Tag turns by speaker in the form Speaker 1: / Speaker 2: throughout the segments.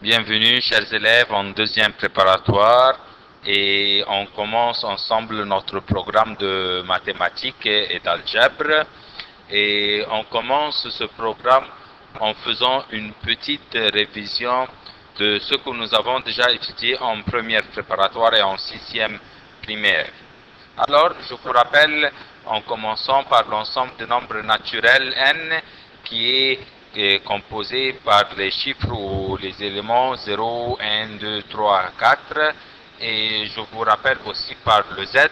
Speaker 1: Bienvenue chers élèves en deuxième préparatoire et on commence ensemble notre programme de mathématiques et d'algèbre et on commence ce programme en faisant une petite révision de ce que nous avons déjà étudié en première préparatoire et en sixième primaire. Alors je vous rappelle en commençant par l'ensemble des nombres naturels n qui est composé par les chiffres ou les éléments 0, 1, 2, 3, 4. Et je vous rappelle aussi par le Z,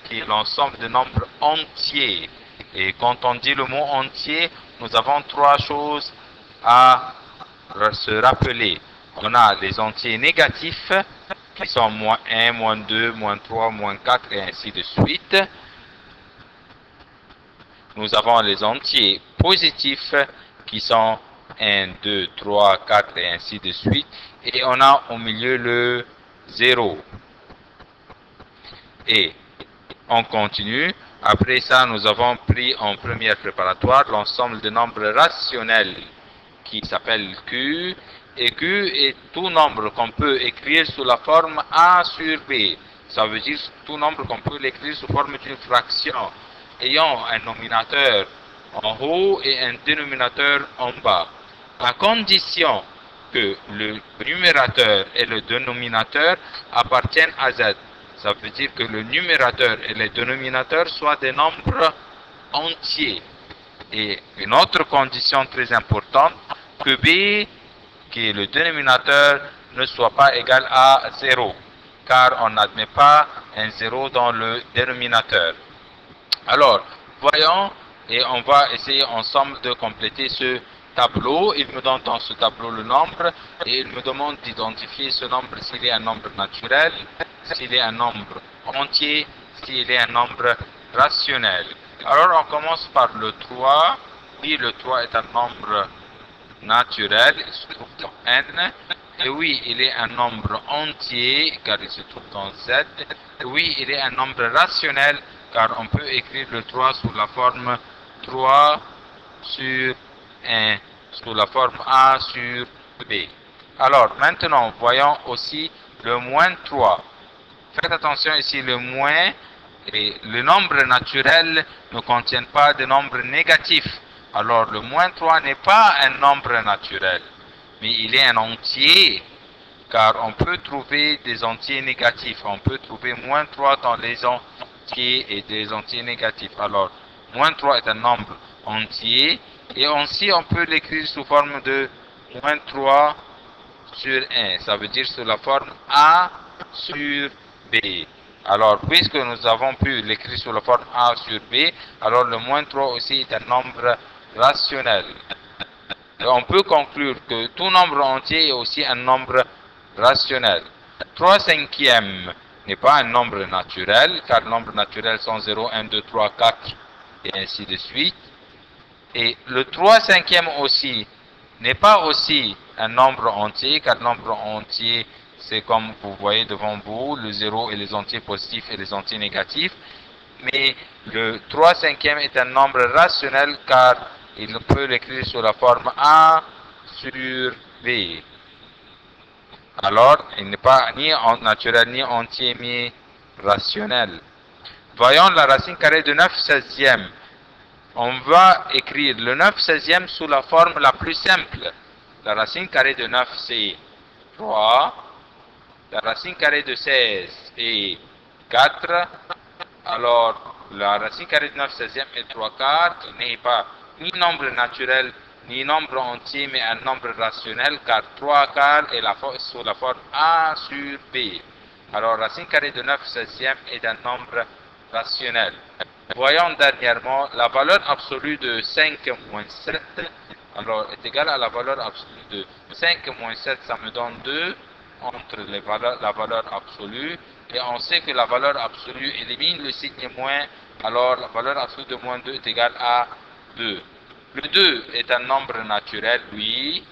Speaker 1: qui est l'ensemble de nombres entiers. Et quand on dit le mot entier, nous avons trois choses à se rappeler. On a les entiers négatifs, qui sont moins 1, moins 2, moins 3, moins 4, et ainsi de suite. Nous avons les entiers positifs, qui sont 1, 2, 3, 4 et ainsi de suite. Et on a au milieu le 0. Et on continue. Après ça, nous avons pris en première préparatoire l'ensemble des nombres rationnels qui s'appelle Q. Et Q est tout nombre qu'on peut écrire sous la forme A sur B. Ça veut dire tout nombre qu'on peut l'écrire sous forme d'une fraction ayant un nominateur en haut et un dénominateur en bas. À condition que le numérateur et le dénominateur appartiennent à Z. Ça veut dire que le numérateur et le dénominateur soient des nombres entiers. Et une autre condition très importante, que B, qui est le dénominateur, ne soit pas égal à 0, car on n'admet pas un 0 dans le dénominateur. Alors, voyons, et on va essayer ensemble de compléter ce tableau. Il me donne dans ce tableau le nombre, et il me demande d'identifier ce nombre s'il est un nombre naturel, s'il est un nombre entier, s'il est un nombre rationnel. Alors, on commence par le 3. Oui, le 3 est un nombre naturel, il se trouve dans N. Et oui, il est un nombre entier, car il se trouve dans Z. Et oui, il est un nombre rationnel, car on peut écrire le 3 sous la forme 3 sur 1, sous la forme A sur B. Alors, maintenant, voyons aussi le moins 3. Faites attention ici, le moins et le nombre naturel ne contiennent pas de nombres négatifs. Alors, le moins 3 n'est pas un nombre naturel, mais il est un entier, car on peut trouver des entiers négatifs. On peut trouver moins 3 dans les entiers et des entiers négatifs. Alors, moins 3 est un nombre entier, et aussi on peut l'écrire sous forme de moins 3 sur 1. Ça veut dire sous la forme A sur B. Alors, puisque nous avons pu l'écrire sous la forme A sur B, alors le moins 3 aussi est un nombre rationnel. Et on peut conclure que tout nombre entier est aussi un nombre rationnel. 3 cinquièmes n'est pas un nombre naturel, car le nombre naturel sont 0, 1, 2, 3, 4, et ainsi de suite. Et le 3 cinquièmes aussi n'est pas aussi un nombre entier, car le nombre entier, c'est comme vous voyez devant vous, le 0 et les entiers positifs et les entiers négatifs. Mais le 3 cinquièmes est un nombre rationnel, car il peut l'écrire sous la forme A sur B. Alors, il n'est pas ni naturel, ni entier, ni rationnel. Voyons la racine carrée de 9 seizièmes. On va écrire le 9 seizièmes sous la forme la plus simple. La racine carrée de 9, c'est 3. La racine carrée de 16 est 4. Alors, la racine carrée de 9 seizièmes est 3 quarts. Il n'est pas ni nombre naturel, ni nombre entier, mais un nombre rationnel, car 3 quarts est sous la forme A sur B. Alors, racine carrée de 9 seizièmes est un nombre rationnel. Voyons dernièrement la valeur absolue de 5 moins 7. Alors, est égale à la valeur absolue de 5 moins 7, ça me donne 2 entre la valeur absolue. Et on sait que la valeur absolue élimine le signe moins, alors la valeur absolue de moins 2 est égale à 2. Le 2 est un nombre naturel, oui.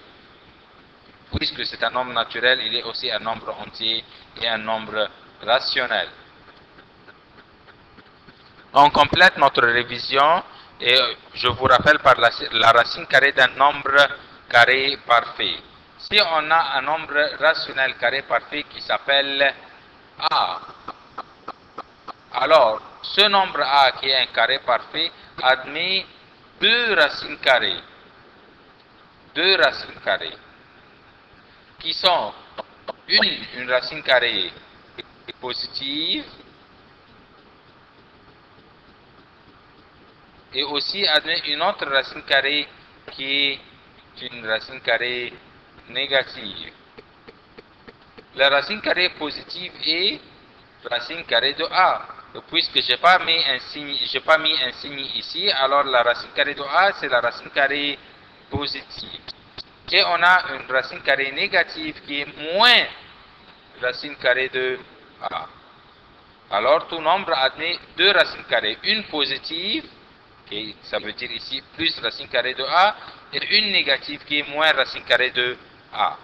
Speaker 1: Puisque c'est un nombre naturel, il est aussi un nombre entier et un nombre rationnel. On complète notre révision et je vous rappelle par la racine carrée d'un nombre carré parfait. Si on a un nombre rationnel carré parfait qui s'appelle A, alors ce nombre A qui est un carré parfait admet deux racines carrées qui sont une racine carrée positive et aussi admet une autre racine carrée qui est une racine carrée négative. La racine carrée positive est racine carrée de A. Puisque je n'ai pas mis un signe ici, alors la racine carrée de A, c'est la racine carrée positive. Et on a une racine carrée négative qui est moins racine carrée de A. Alors tout nombre admet deux racines carrées, une positive, qui ça veut dire ici plus racine carrée de A, et une négative qui est moins racine carrée de A.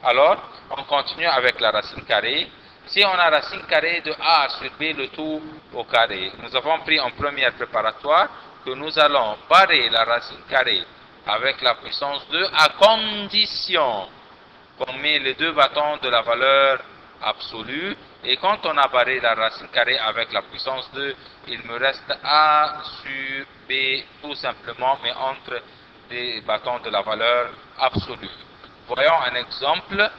Speaker 1: Alors, on continue avec la racine carrée. Si on a racine carrée de A sur B, le tout au carré, nous avons pris en première préparatoire que nous allons barrer la racine carrée avec la puissance 2 à condition qu'on met les deux bâtons de la valeur absolue. Et quand on a barré la racine carrée avec la puissance 2, il me reste A sur B tout simplement, mais entre les bâtons de la valeur absolue. Voyons un exemple.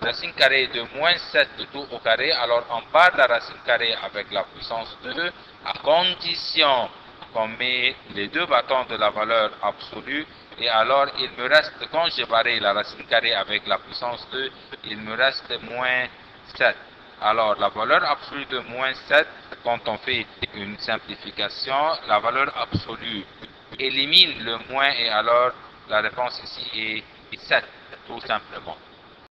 Speaker 1: Racine carrée de moins 7 de tout au carré, alors on barre la racine carrée avec la puissance 2 à condition qu'on met les deux bâtons de la valeur absolue, et alors il me reste, quand j'ai barré la racine carrée avec la puissance 2, il me reste moins 7. Alors la valeur absolue de moins 7, quand on fait une simplification, la valeur absolue élimine le moins, et alors la réponse ici est 7, tout simplement.